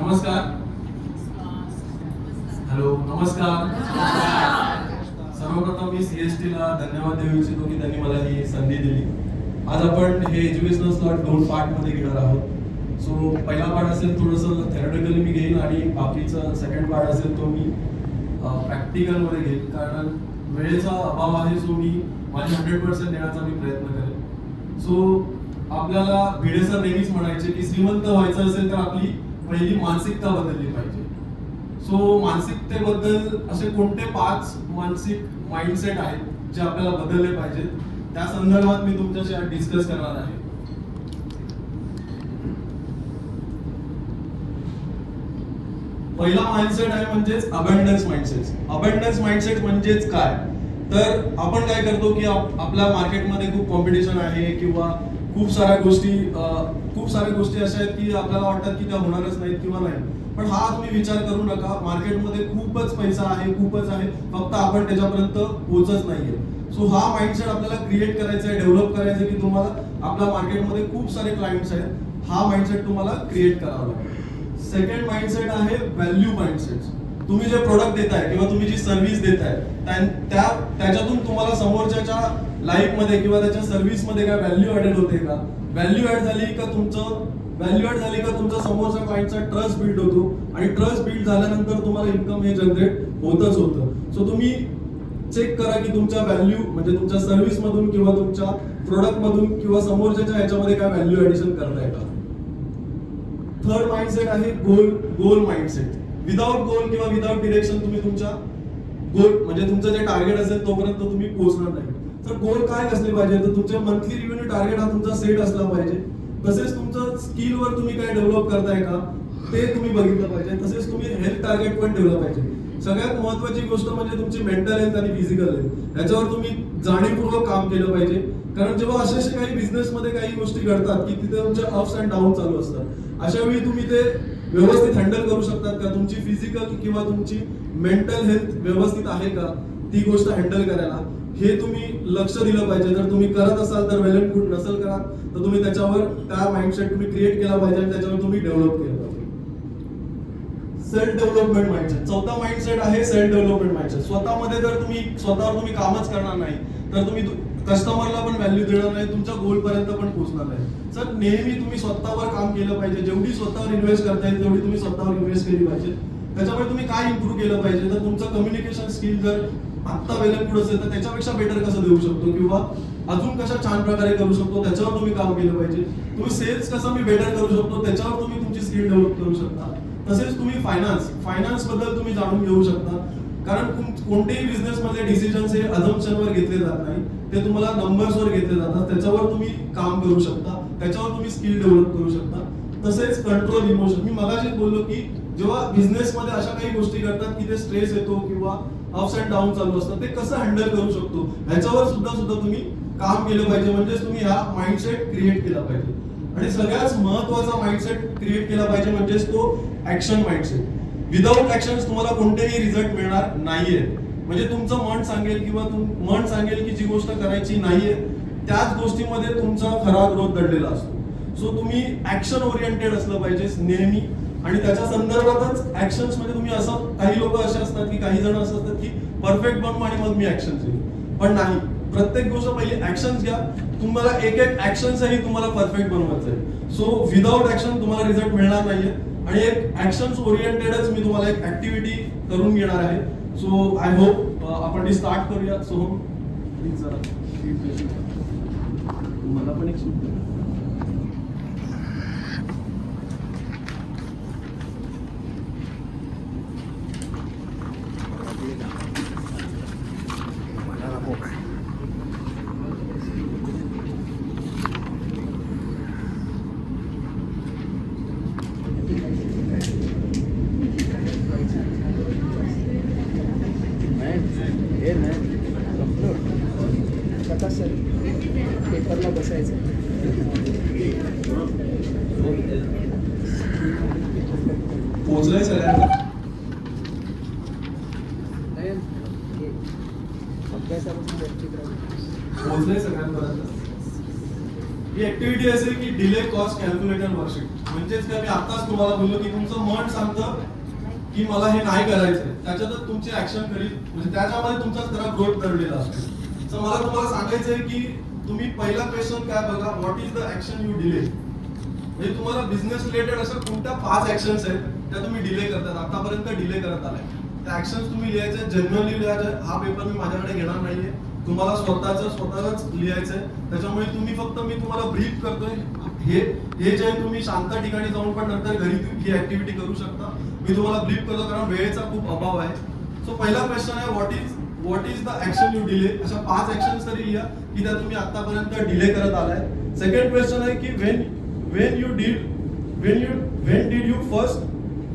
नमस्कार. हॅलो, नमस्कार. सर्वप्रथम मी CST ला धन्यवाद देऊ इच्छितो की त्यांनी मला ही संधी दिली. आज आपण हे एज्युकेशनल स्लॉट 2 पार्ट मध्ये घेणार आहोत. सो पहिला पार्ट असेल थोडंसं थेरॉटिकली मी घेईन आणि बाकीचा सेकंड पार्ट असेल तो मी प्रॅक्टिकल मध्ये घेईन, कारण वेळेचा अभाव आहे. सो मी माझे 100% देण्याचा मी प्रयत्न करेन. सो आपल्याला भिडे सर नेहमीच म्हणायचे की श्रीमंत व्हायचं असेल तर आपली पहिली मानसिकता बदलली पाहिजे. सो मानसिकतेबद्दल असे कोणते 5 मानसिक माइंडसेट आहेत जे आपल्याला बदलले पाहिजेत, त्या संदर्भात मी तुमच्याशी आज डिस्कस करणार आहे. पहिला माइंडसेट आहे म्हणजेच अबंडन्स माइंडसेट. अबंडन्स माइंडसेट म्हणजेच काय, तर आपण काय करतो की आपल्या मार्केटमध्ये खूप कॉम्पिटिशन आहे किंवा खूप साऱ्या गोष्टी अशा आहेत की आपल्याला वाटतात की त्या होणारच नाहीत किंवा नाही. पण हा तुम्ही विचार करू नका, मार्केटमध्ये खूपच पैसा आहे, फक्त आपण त्याच्यापर्यंत पोहोचत नाहीये. सो हा माइंडसेट आपल्याला क्रिएट करायचा आहे, डेव्हलप करायचा आहे की तुम्हाला आपल्या मार्केटमध्ये खूप सारे क्लायंट्स आहेत. हा माइंडसेट तुम्हाला क्रिएट करावा लागेल. सेकंड माइंडसेट आहे व्हॅल्यू माइंडसेट. तुम्ही जे प्रोडक्ट देताय किंवा तुम्ही जी सर्व्हिस देताय त्याच्यातून तुम्हाला समोरच्याच्या लाईफ मध्ये किंवा त्याच्या सर्व्हिस मध्ये काय व्हॅल्यू ऍडेड होते का, व्हॅल्यू ऍड झाली का तुमचा समोरच्या क्लायंटचा ट्रस्ट बिल्ड होतो आणि ट्रस्ट बिल्ड झाल्यानंतर तुम्हाला इन्कम हे जनरेट होतच होतं. सो तुम्ही चेक करा की तुमच्या व्हॅल्यू म्हणजे तुमच्या सर्व्हिस मधून किंवा तुमच्या प्रोडक्ट मधून किंवा समोरच्याच्या ह्याच्यामध्ये काय व्हॅल्यू ऍडिशन करताय का. थर्ड माइंडसेट आहे गोल माइंडसेट. विदाउट गोल किंवा विदाउट डिरेक्शन तुम्ही तुमच्या गोल म्हणजे तुमचं जे टार्गेट असेल तोपर्यंत तुम्ही पोहोचणार नाही. तर गोल काय असले पाहिजे, तर तुमच्या मंथली रिव्हेन्यू टार्गेट हा तुमचा सेट असला पाहिजे. तसेच तुमचं स्किलवर तुम्ही काय डेव्हलप करताय का ते तुम्ही बघितलं पाहिजे. तसेच तुम्ही हेल्थ टार्गेट पण ठेवलं पाहिजे. सगळ्यात महत्वाची गोष्ट म्हणजे तुमची मेंटल हेल्थ आणि फिजिकल हेल्थ, याच्यावर तुम्ही जाणीवपूर्वक काम केलं पाहिजे. कारण जेव्हा असे काही बिझनेस मध्ये काही गोष्टी घडतात की तिथे तुमचे अप्स अँड डाऊन चालू असतात, अशा वेळी तुम्ही ते व्यवस्थित हँडल करू शकतात का, तुमची फिजिकल किंवा तुमची मेंटल हेल्थ व्यवस्थित आहे का, ती गोष्ट हँडल करायला हे तुम्ही लक्ष दिलं पाहिजे. जर तुम्ही करत असाल तर वेल अँड गुड, नसेल करा तर तुम्ही त्याच्यावर त्या माइंडसेट तुम्ही क्रिएट केला पाहिजे आणि त्याच्यावर तुम्ही डेव्हलप केलं पाहिजे. Self development mindset. चौथा माइंडसेट आहे सेल्फ डेव्हलपमेंट माइंडसेट. स्वतःवर तुम्ही कामच करणार नाही तर तुम्ही कस्टमरला पण व्हॅल्यू देणार नाही, तुमच्या गोल पर्यंत पण पोहोचणार नाही. सर नेहमी तुम्ही स्वतःवर काम केलं पाहिजे. जेवढी स्वतःवर इन्व्हेस्ट करता येईल तेवढी तुम्ही स्वतःवर इन्व्हेस्ट केली पाहिजे. त्याच्यामुळे तुम्ही काय इम्प्रूव्ह केलं पाहिजे, तर तुमचं कम्युनिकेशन स्किल जर आत्ता वेळेपुढे असेल तर त्याच्यापेक्षा बेटर कसं देऊ शकतो किंवा अजून कशा छान प्रकारे करू शकतो त्याच्यावर तुम्ही काम केलं पाहिजे. तुम्ही सेल्स कसं मी बेटर करू शकतो त्याच्यावर तुम्ही तुमची स्किल डेव्हलप करू शकता. तसेच तुम्ही फायनान्स बद्दल तुम्ही जाणून घेऊ शकता, कारण कोणतेही बिझनेस मधले डिसिजन्स हे अझम्पशनवर घेतले जात नाही, ते तुम्हाला नंबर्सवर घेतले जातात. त्याच्यावर तुम्ही काम करू शकता, त्याच्यावर तुम्ही स्किल डेव्हलप करू शकता. तसेच कंट्रोल इमोशन. मी मगाशीच बोललो की जेव्हा बिझनेस मध्ये अशा काही गोष्टी घडतात की ते स्ट्रेस येतो किंवा अप्स अँड डाऊन चालू असतात, ते कसं हँडल करू शकतो ह्याच्यावर सुद्धा तुम्ही काम केलं पाहिजे. म्हणजे तुम्ही हा माइंडसेट क्रिएट केला पाहिजे. आणि सगळ्यात महत्वाचा माइंडसेट क्रिएट केला पाहिजे म्हणजेच तो ऍक्शन माइंडसेट. विदाउट ऍक्शन तुम्हाला कोणतेही रिझल्ट मिळणार नाहीये. म्हणजे तुमचं मन सांगेल की जी गोष्ट करायची नाहीये त्याच गोष्टीमध्ये तुमचा खरा ग्रोथ दडलेला असतो. सो तुम्ही ऍक्शन ओरिएंटेड असलं पाहिजे नेहमी. आणि त्याच्या संदर्भातच ऍक्शन्स मध्ये तुम्ही असं, काही लोक असे असतात की काही जण असं असतात की परफेक्ट बनू आणि मग मी ऍक्शन घेईन, पण नाही. प्रत्येक गोष्ट पहिले ऍक्शन्स घ्या. तुम्हाला एक ऍक्शन्सही तुम्हाला परफेक्ट बनवायचं आहे. सो विदाउट ऍक्शन तुम्हाला रिझल्ट मिळणार नाहीये. आणि एक ऍक्शन्स ओरिएंटेडच मी तुम्हाला एक ऍक्टिव्हिटी करून घेणार आहे. सो आय होप आपण ती स्टार्ट करूया. सो प्लीज जरा मला पण एक सूट. पेपरला बसायचं. पोहोचलंय सगळ्यांना. अभ्यासापासून व्यक्तिगत पोहोचलंय सगळ्यांपर्यंत. ही ऍक्टिव्हिटी असेल की डिले कॉस्ट कॅल्क्युलेटर वर्कशीट. म्हणजेच काय, मी आताच तुम्हाला बोललो की तुमचं मन सांगतं की मला हे नाही करायचंय, त्याच्यातच तुमची ऍक्शन करील, म्हणजे त्याच्यामध्ये तुमचा खरा ग्रोथ दडलेला असतो. तर मला तुम्हाला सांगायचंय की तुम्ही पहिला क्वेश्चन काय बघा, what is the action you delay. म्हणजे तुम्हाला बिझनेस रिलेटेड असं कोणत्या 5 ऍक्शन्स आहेत त्या तुम्ही डिले करतात, आतापर्यंत डिले करत आलाय. त्या ऍक्शन्स तुम्ही लिहायचे, जनरली लिहायचे. हा पेपर मी माझ्याकडे घेणार नाहीये, तुम्हाला स्वतःच लिहायचंय. त्याच्यामुळे तुम्ही फक्त, मी तुम्हाला ब्रीफ करतोय, हे जे तुम्ही शांत ठिकाणी जाऊन पण नंतर घरी ही ऍक्टिव्हिटी करू शकता. मी तुम्हाला ब्रीफ करतो कारण वेळेचा खूप अभाव आहे. सो पहिला क्वेश्चन आहे, what is the action you delay. अशा 5 ऍक्शन्स तरी लिहा की त्या तुम्ही आतापर्यंत डिले करत आलाय. सेकंड क्वेश्चन आहे की when did you first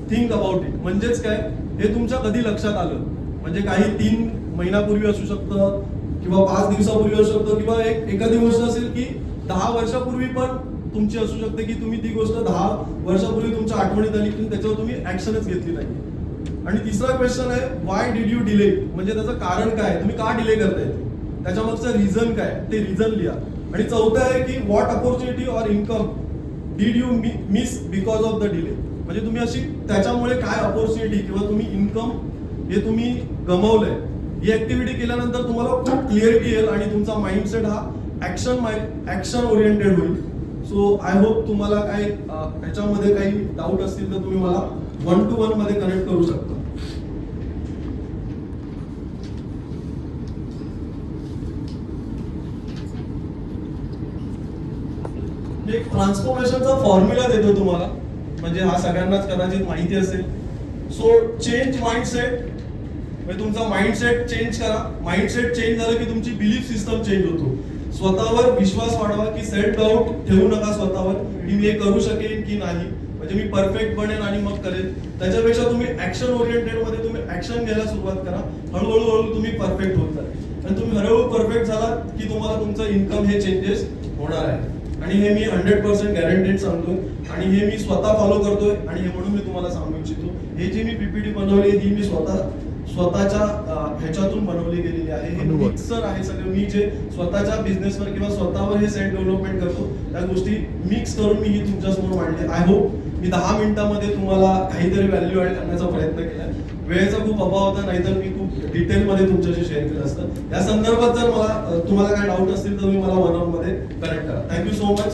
think about it. म्हणजेच काय, हे तुमच्या कधी लक्षात आलं. म्हणजे काही 3 महिन्यापूर्वी असू शकतं किंवा 5 दिवसापूर्वी असू शकतं, किंवा एखादी गोष्ट असेल की 10 वर्षापूर्वी पण तुमची असू शकते की तुम्ही ती गोष्ट 10 वर्षापूर्वी तुमच्या आठवणीत आली की त्याच्यावर तुम्ही ऍक्शनच घेतली नाही. आणि तिसरा क्वेश्चन आहे, व्हाय डिड यू डिले. म्हणजे त्याचं कारण काय, तुम्ही का डिले करताय, त्याच्यामागचं रिझन काय, ते रिझन लिहा. आणि चौथं आहे की what opportunity or income did you miss because of the delay. म्हणजे तुम्ही अशी त्याच्यामुळे काय अपॉर्च्युनिटी किंवा तुम्ही इन्कम हे तुम्ही गमावलंय. ही ऍक्टिव्हिटी केल्यानंतर तुम्हाला खूप क्लिअरिटी येईल आणि तुमचा माइंडसेट हा ऍक्शन ओरिएंटेड होईल. सो आय होप तुम्हाला काय ह्याच्यामध्ये काही डाऊट असतील तर तुम्ही मला 1-to-1 मध्ये कनेक्ट करू शकता. एक ट्रान्सफॉर्मेशनचा फॉर्म्युला देतो तुम्हाला, म्हणजे हा सगळ्यांनाच कदाचित माहिती असेल. सो चेंज माइंडसेट, म्हणजे तुमचा माइंडसेट चेंज करा. माइंडसेट चेंज झालं की तुमची बिलीफ सिस्टम चेंज होतो. स्वतःवर विश्वास वाढवा, की सेल्फ डाऊट ठेवू नका स्वतःवर की मी हे करू शकेन की नाही, म्हणजे मी परफेक्ट बनेन आणि मग करेन. त्याच्यापेक्षा तुम्ही ऍक्शन ओरिएंटेड मध्ये तुम्ही ऍक्शन घ्यायला सुरुवात करा. हळूहळू तुम्ही परफेक्ट होत जाल. आणि तुम्ही हळूहळू परफेक्ट झालात की तुम्हाला तुमचं इन्कम हे चेंजेस होणार आहे. आणि हे मी 100% गॅरंटेड सांगतो आणि हे मी स्वतः फॉलो करतोय. आणि हे म्हणून मी तुम्हाला सांगू इच्छितो, हे जी मी पीपीटी बनवली ही मी स्वतःच्या ह्याच्यातून बनवली गेलेली आहे. हे मिक्सर आहे सगळं, मी जे स्वतःच्या बिझनेसवर किंवा स्वतःवर हे सेल्फ डेव्हलपमेंट करतो त्या गोष्टी मिक्स करून मी ही तुमच्यासमोर मांडली. आय होप मी 10 मिनिटांमध्ये तुम्हाला काहीतरी व्हॅल्यू ऍड करण्याचा प्रयत्न केलाय. वेळेचा खूप अभाव होता, नाहीतर मी खूप डिटेलमध्ये तुमच्याशी शेअर केलं असतं. या संदर्भात जर तुम्हाला काय डाऊट असतील तर तुम्ही मला 1-on-1 मध्ये कनेक्ट करा. Thank you so much.